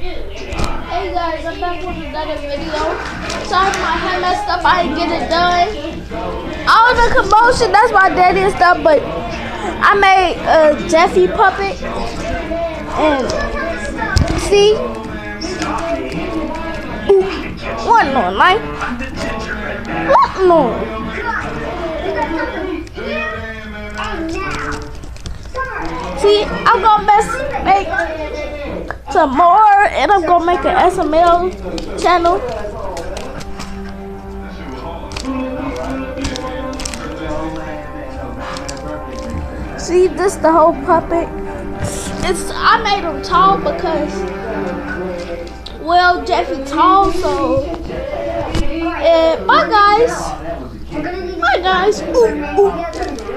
Hey guys, I'm back with another video. Sorry my hair messed up, I didn't get it done. All the commotion, that's my daddy and stuff, but I made a Jeffy puppet. And see? What no, like? What no? See, I'm gonna make some more, and I'm gonna make an SML channel. See, this the whole puppet. I made him tall because, well, Jeffy tall, so. And bye guys. Bye guys. Ooh, ooh.